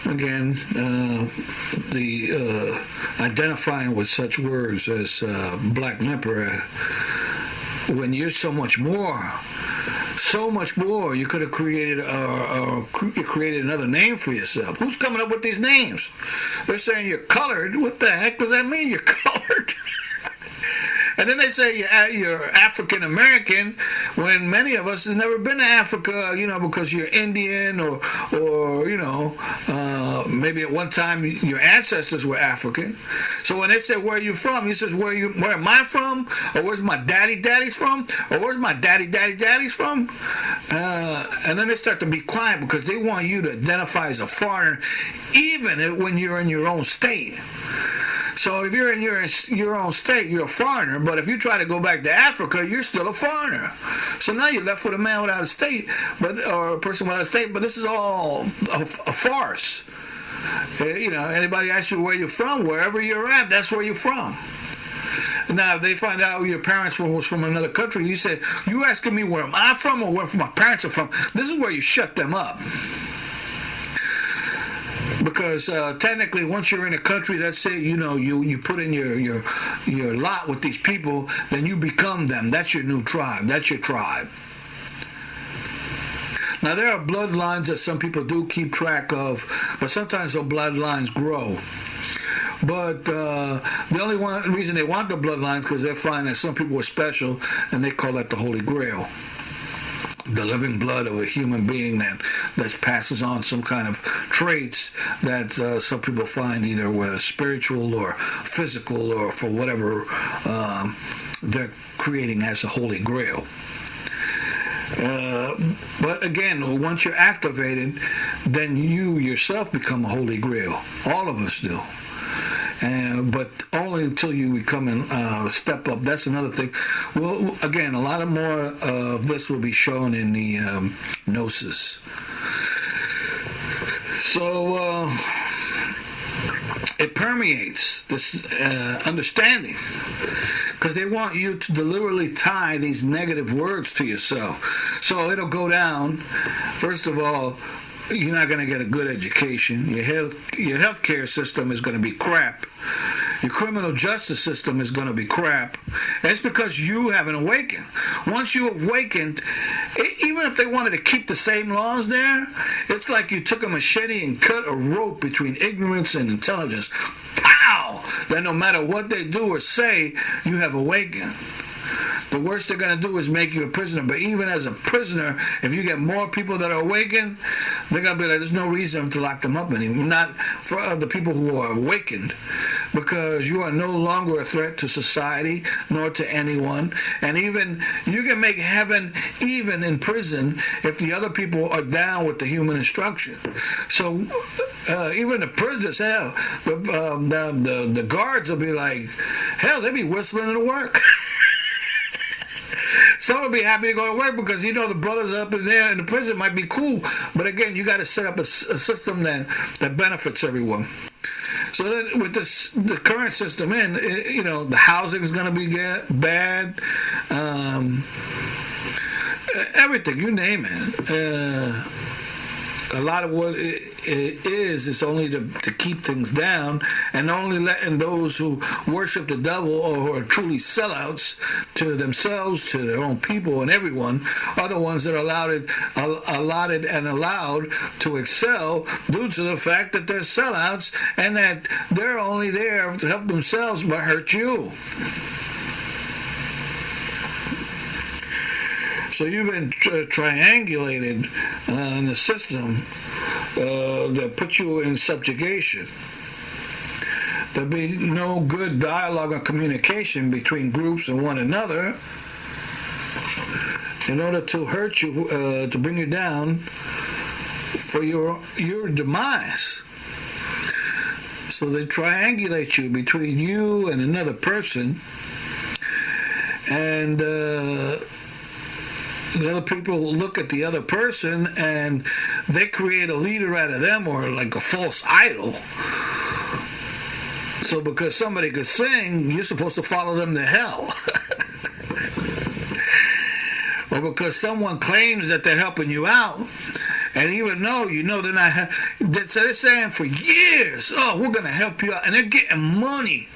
again, the identifying with such words as Black Emperor, when you're so much more. So much more. You could have created another name for yourself. Who's coming up with these names? They're saying you're colored. What the heck does that mean? You're colored. And then they say you're African American, when many of us have never been to Africa, because you're Indian or maybe at one time your ancestors were African. So when they say, where are you from? He says, where am I from? Or where's my daddy's from? Or where's my daddy's from? And then they start to be quiet because they want you to identify as a foreigner, even when you're in your own state. So if you're in your own state, you're a foreigner. But if you try to go back to Africa, you're still a foreigner. So now you're left with a man without a state, or a person without a state. But this is all a farce. Anybody asks you where you're from, wherever you're at, that's where you're from. Now, if they find out your parents was from another country, you say, you asking me where am I from or where my parents are from? This is where you shut them up. Because technically, once you're in a country, let's say you put in your lot with these people, then you become them. That's your new tribe. That's your tribe. Now there are bloodlines that some people do keep track of, but sometimes those bloodlines grow. But the only reason they want the bloodlines because they find that some people are special, and they call that the Holy Grail. The living blood of a human being that passes on some kind of traits that some people find either whether spiritual or physical or for whatever they're creating as a Holy Grail. But again, once you're activated, then you yourself become a Holy Grail. All of us do. But only until you become and step up. That's another thing. Well, again, a lot more of this will be shown in the Gnosis. So it permeates this understanding because they want you to deliberately tie these negative words to yourself. So it'll go down, first of all, you're not going to get a good education. Your healthcare system is going to be crap. Your criminal justice system is going to be crap. And it's because you haven't awakened. Once you awakened, even if they wanted to keep the same laws there, it's like you took a machete and cut a rope between ignorance and intelligence. Pow! Then no matter what they do or say, you have awakened. The worst they're going to do is make you a prisoner. But even as a prisoner, if you get more people that are awakened, they're going to be like, there's no reason to lock them up anymore. Not for the people who are awakened. Because you are no longer a threat to society, nor to anyone. And even, you can make heaven even in prison if the other people are down with the human instruction. So even the prisoners, hell, the guards will be like, hell, they'll be whistling to work. Some will be happy to go to work because the brothers up in there in the prison might be cool. But again, you got to set up a system that benefits everyone. So then with the current system the housing is going to be bad. Everything, you name it. A lot of what it is only to keep things down and only letting those who worship the devil or who are truly sellouts to themselves, to their own people and everyone, are the ones that are allotted and allowed to excel due to the fact that they're sellouts and that they're only there to help themselves but hurt you. So you've been triangulated in the system that puts you in subjugation. There'll be no good dialogue or communication between groups and one another in order to hurt you, to bring you down for your demise. So they triangulate you between you and another person, and the other people look at the other person and they create a leader out of them, or like a false idol. So because somebody could sing, you're supposed to follow them to hell. Or because someone claims that they're helping you out And even though they're not, so they're saying for years, oh, we're going to help you out. And they're getting money.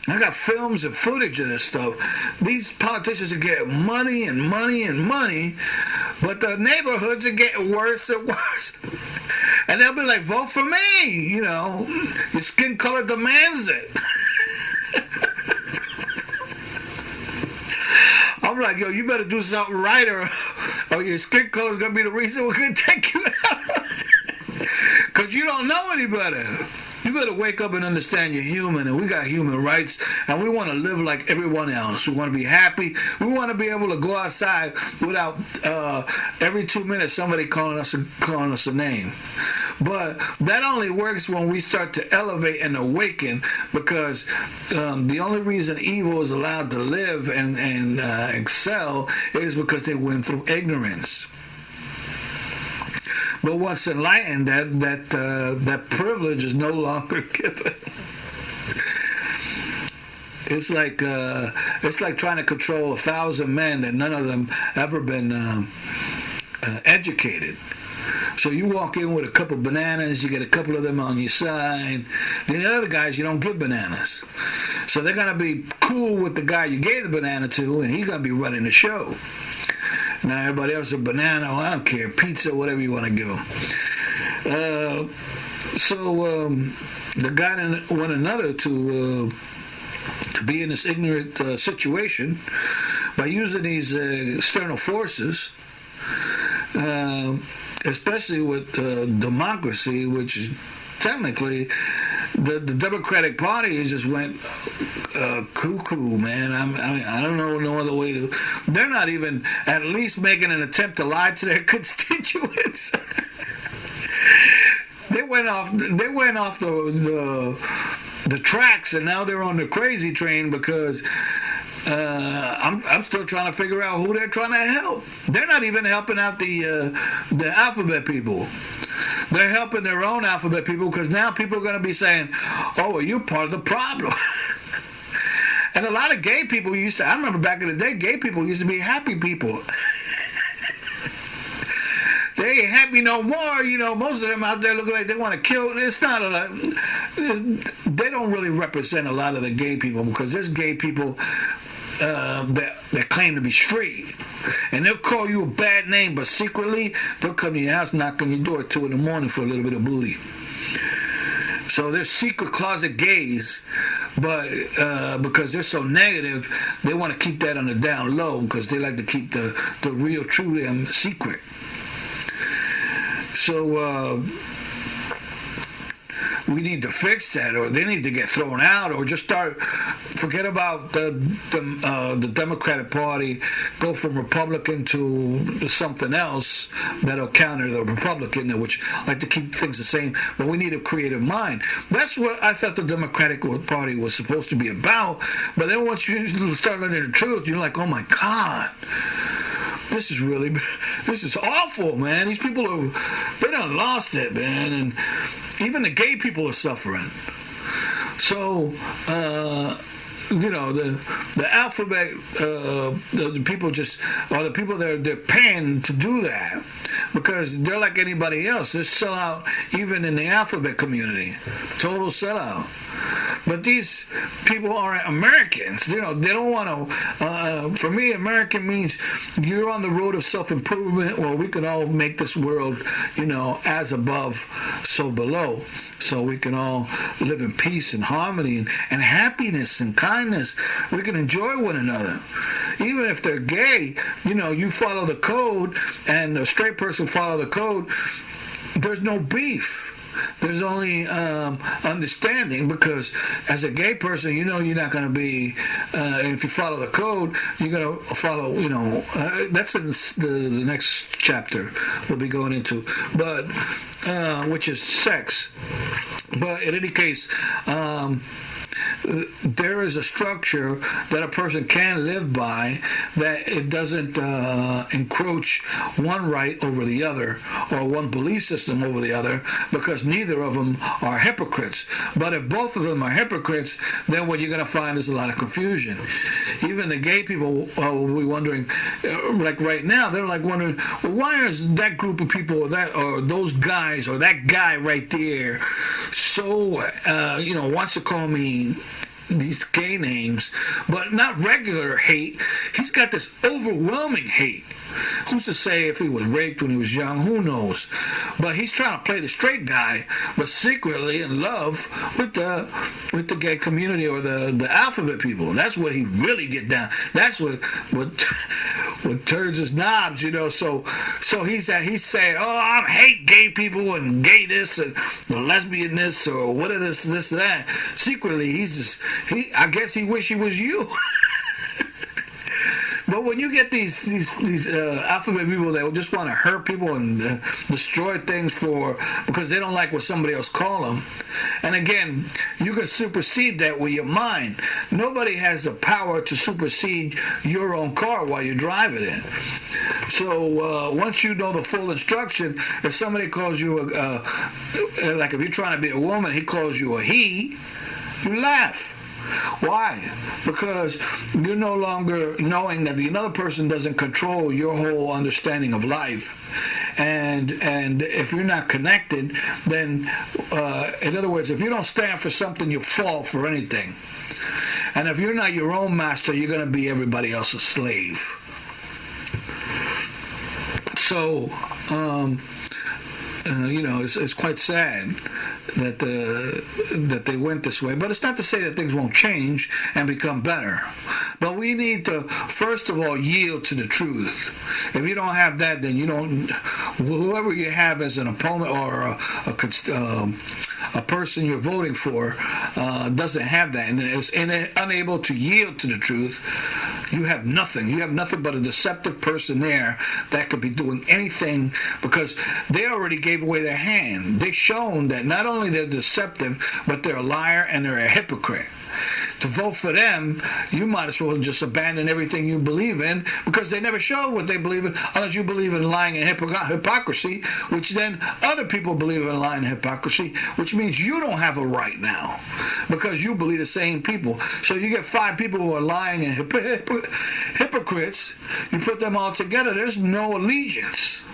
I got films and footage of this stuff. These politicians are getting money and money and money, but the neighborhoods are getting worse and worse. And they'll be like, vote for me, your skin color demands it. I'm like, yo, you better do something right, or your skin color is going to be the reason we're going to take you out. Because you don't know any better. You better wake up and understand you're human, and we got human rights, and we want to live like everyone else. We want to be happy. We want to be able to go outside without every 2 minutes somebody calling us a name. But that only works when we start to elevate and awaken, because the only reason evil is allowed to live and excel is because they went through ignorance. But once enlightened, that privilege is no longer given. It's like trying to control 1,000 men that none of them ever been educated. So you walk in with a couple bananas, you get a couple of them on your side. Then the other guys, you don't give bananas. So they're going to be cool with the guy you gave the banana to, and he's going to be running the show. Now everybody else a banana, I don't care, pizza, whatever you want to give them. They got one another to be in this ignorant situation by using these external forces, especially with democracy, which is technically the Democratic Party just went cuckoo, man. I don't know no other way to. They're not even at least making an attempt to lie to their constituents. They went off the tracks, and now they're on the crazy train because I'm still trying to figure out who they're trying to help. They're not even helping out the alphabet people. They're helping their own alphabet people, because now people are going to be saying, oh, well, you're part of the problem. And a lot of gay people I remember back in the day, gay people used to be happy people. They ain't happy no more. Most of them out there looking like they want to kill. It's not they don't really represent a lot of the gay people, because there's gay people that claim to be straight, and they'll call you a bad name, but secretly they'll come to your house, knock on your door at 2 a.m. for a little bit of booty. So they're secret closet gays, but because they're so negative, they want to keep that on the down low, because they like to keep the real true them secret. So we need to fix that, or they need to get thrown out, or just forget about the Democratic Party, go from Republican to something else that'll counter the Republican, which like to keep things the same. But we need a creative mind. That's what I thought the Democratic Party was supposed to be about. But then once you start learning the truth, you're like, oh my God. This is awful, man. These people they done lost it, man. And even the gay people are suffering. So, the alphabet, the people the people they're paying to do that, because they're like anybody else. They sell out even in the alphabet community. Total sellout. But these people aren't Americans. They don't want to. For me, American means you're on the road of self-improvement. Well, we can all make this world, as above, so below. So we can all live in peace and harmony and happiness and kindness. We can enjoy one another. Even if they're gay, you follow the code, and a straight person follow the code, there's no beef. There's only understanding, because as a gay person, you're not going to be, if you follow the code, you're going to follow, that's in the next chapter we'll be going into, but which is sex. But in any case, there is a structure that a person can live by, that it doesn't encroach one right over the other or one belief system over the other, because neither of them are hypocrites. But if both of them are hypocrites, then what you're going to find is a lot of confusion. Even the gay people will be wondering, like right now, they're like wondering, well, why is that group of people or those guys or that guy right there so wants to call me these gay names, but not regular hate. He's got this overwhelming hate. Who's to say if he was raped when he was young? Who knows? But he's trying to play the straight guy, but secretly in love with the gay community or the alphabet people. That's what he really get down. That's what turns his knobs, So he's saying, oh, I hate gay people and gay this and the lesbian this or what is this that. Secretly, I guess he wish he was you. But when you get these alphabet people that just want to hurt people and destroy things because they don't like what somebody else call them, and again, you can supersede that with your mind. Nobody has the power to supersede your own car while you drive it in. So once you know the full instruction, if somebody calls you like if you're trying to be a woman, he calls you a he, you laugh. Why? Because you're no longer knowing that the other person doesn't control your whole understanding of life. And if you're not connected, then, in other words, if you don't stand for something, you fall for anything. And if you're not your own master, you're going to be everybody else's slave. So, it's quite sad that they went this way. But it's not to say that things won't change and become better. But we need to, first of all, yield to the truth. If you don't have that, then whoever you have as an opponent or a person you're voting for doesn't have that and is unable to yield to the truth, you have nothing. You have nothing but a deceptive person there that could be doing anything, because they already gave away their hand. They've shown that not only they're deceptive, but they're a liar and they're a hypocrite. To vote for them, you might as well just abandon everything you believe in, because they never show what they believe in, unless you believe in lying and hypocrisy, which then other people believe in lying and hypocrisy, which means you don't have a right now, because you believe the same people. So you get 5 people who are lying and hypocrites, you put them all together, there's no allegiance.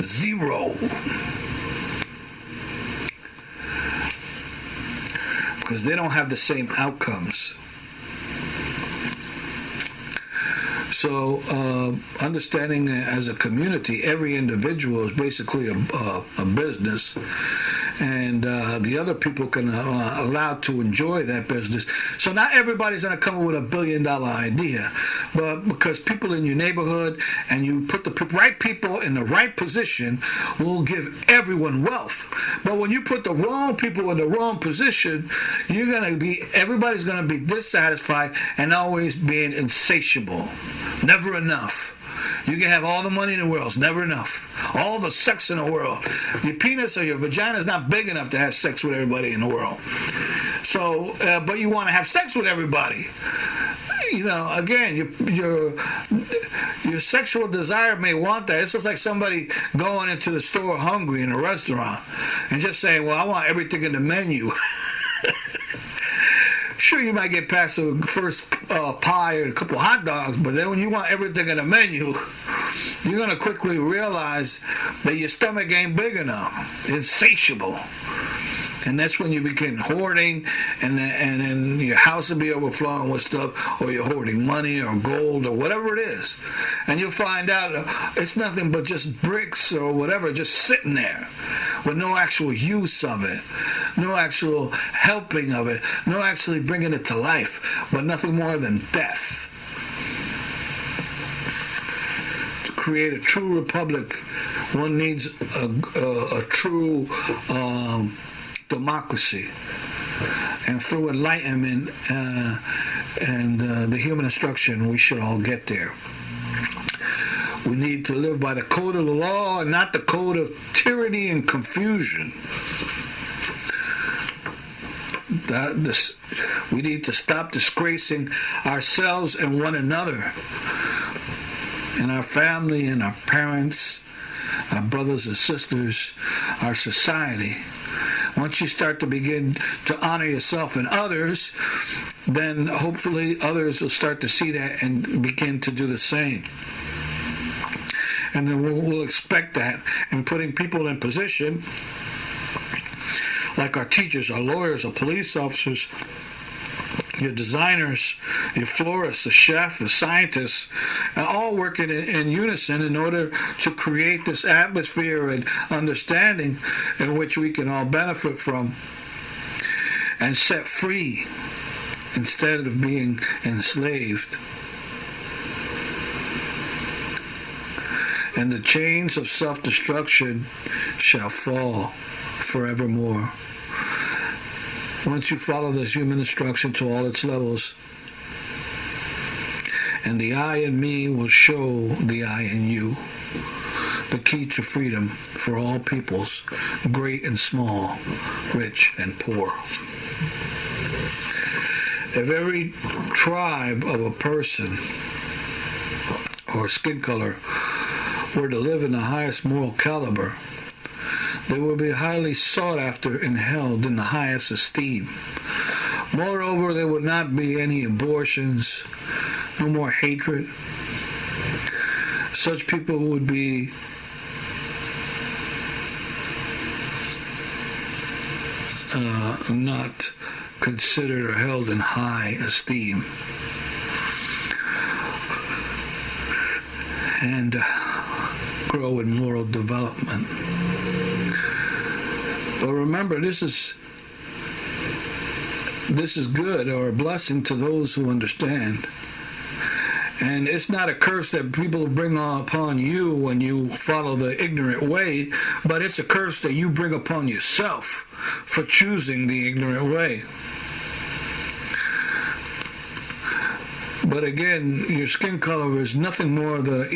Zero. Because they don't have the same outcomes. So, understanding as a community, every individual is basically a business, and the other people can allowed to enjoy that business. So not everybody's going to come up with $1 billion idea, but because people in your neighborhood and you put the right people in the right position will give everyone wealth. But when you put the wrong people in the wrong position, everybody's going to be dissatisfied and always being insatiable. Never enough. You can have all the money in the world. It's never enough. All the sex in the world. Your penis or your vagina is not big enough to have sex with everybody in the world. So, but you want to have sex with everybody. Again, your sexual desire may want that. It's just like somebody going into the store hungry in a restaurant and just saying, well, I want everything in the menu. Sure, you might get past the first pie or a couple of hot dogs, but then when you want everything in the menu, you're going to quickly realize that your stomach ain't big enough. Insatiable. And that's when you begin hoarding, and then your house will be overflowing with stuff, or you're hoarding money or gold or whatever it is. And you'll find out it's nothing but just bricks or whatever, just sitting there with no actual use of it, no actual helping of it, no actually bringing it to life, but nothing more than death. To create a true republic, one needs a true democracy, and through enlightenment and the human instruction, we should all get there. We need to live by the code of the law and not the code of tyranny and confusion. We need to stop disgracing ourselves and one another, and our family and our parents, our brothers and sisters, our society. Once you start to begin to honor yourself and others, then hopefully others will start to see that and begin to do the same. And then we'll expect that, and putting people in position, like our teachers, our lawyers, our police officers, your designers, your florists, the chef, the scientists, all working in unison in order to create this atmosphere and understanding in which we can all benefit from and set free instead of being enslaved. And the chains of self-destruction shall fall forevermore. Once you follow this human instruction to all its levels, and the I in me will show the I in you, the key to freedom for all peoples, great and small, rich and poor. If every tribe of a person or skin color were to live in the highest moral caliber, they will be highly sought after and held in the highest esteem. Moreover, there would not be any abortions, no more hatred. Such people would be not considered or held in high esteem. And grow in moral development. But remember, this is good, or a blessing to those who understand. And it's not a curse that people bring upon you when you follow the ignorant way, but it's a curse that you bring upon yourself for choosing the ignorant way. But again, your skin color is nothing more than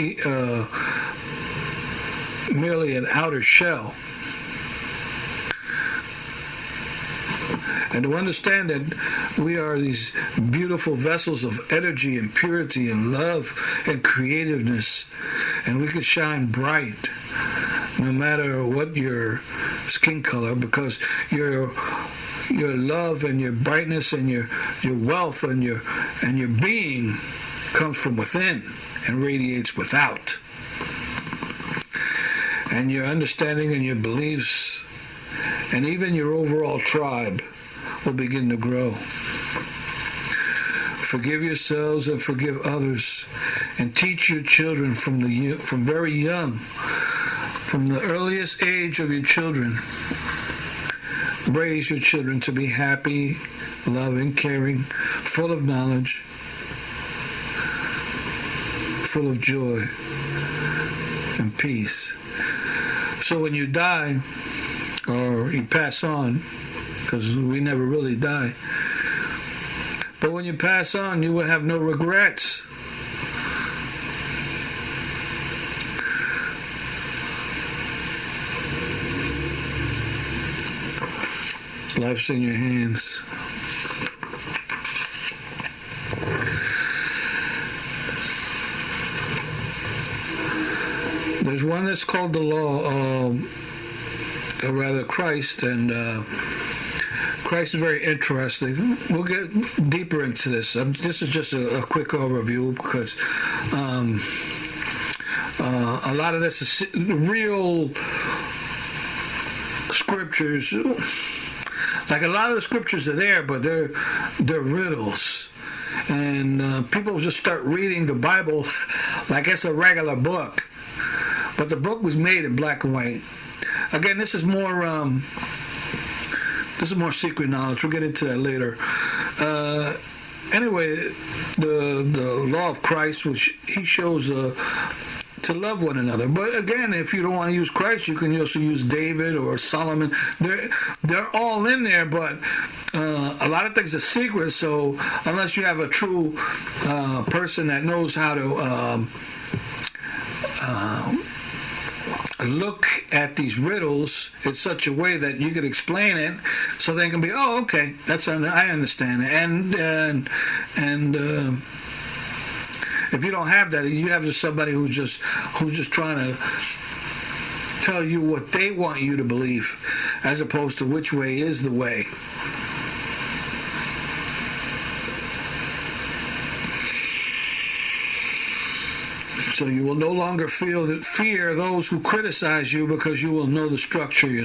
merely an outer shell. And to understand that we are these beautiful vessels of energy and purity and love and creativeness, and we can shine bright no matter what your skin color, because your love and your brightness and your wealth and your being comes from within and radiates without. And your understanding and your beliefs and even your overall tribe will begin to grow. Forgive yourselves and forgive others, and teach your children from very young, from the earliest age of your children. Raise your children to be happy, loving, caring, full of knowledge, full of joy and peace. So when you die, or you pass on, because we never really die, but when you pass on, you will have no regrets. Life's in your hands. There's one that's called the law, or rather Christ, and Christ is very interesting. We'll get deeper into this. This is just a quick overview, because a lot of this is real scriptures. Like, a lot of the scriptures are there, but they're riddles. And people just start reading the Bible like it's a regular book. But the book was made in black and white. Again, this is more secret knowledge. We'll get into that later. Anyway, the law of Christ, which he shows to love one another. But again, if you don't want to use Christ, you can also use David or Solomon. They're all in there, but a lot of things are secret. So unless you have a true person that knows how to look at these riddles in such a way that you could explain it, so they can be, oh, okay, I understand it. And if you don't have that, you have just somebody who's just trying to tell you what they want you to believe, as opposed to which way is the way. So you will no longer fear those who criticize you, because you will know the structure yourself.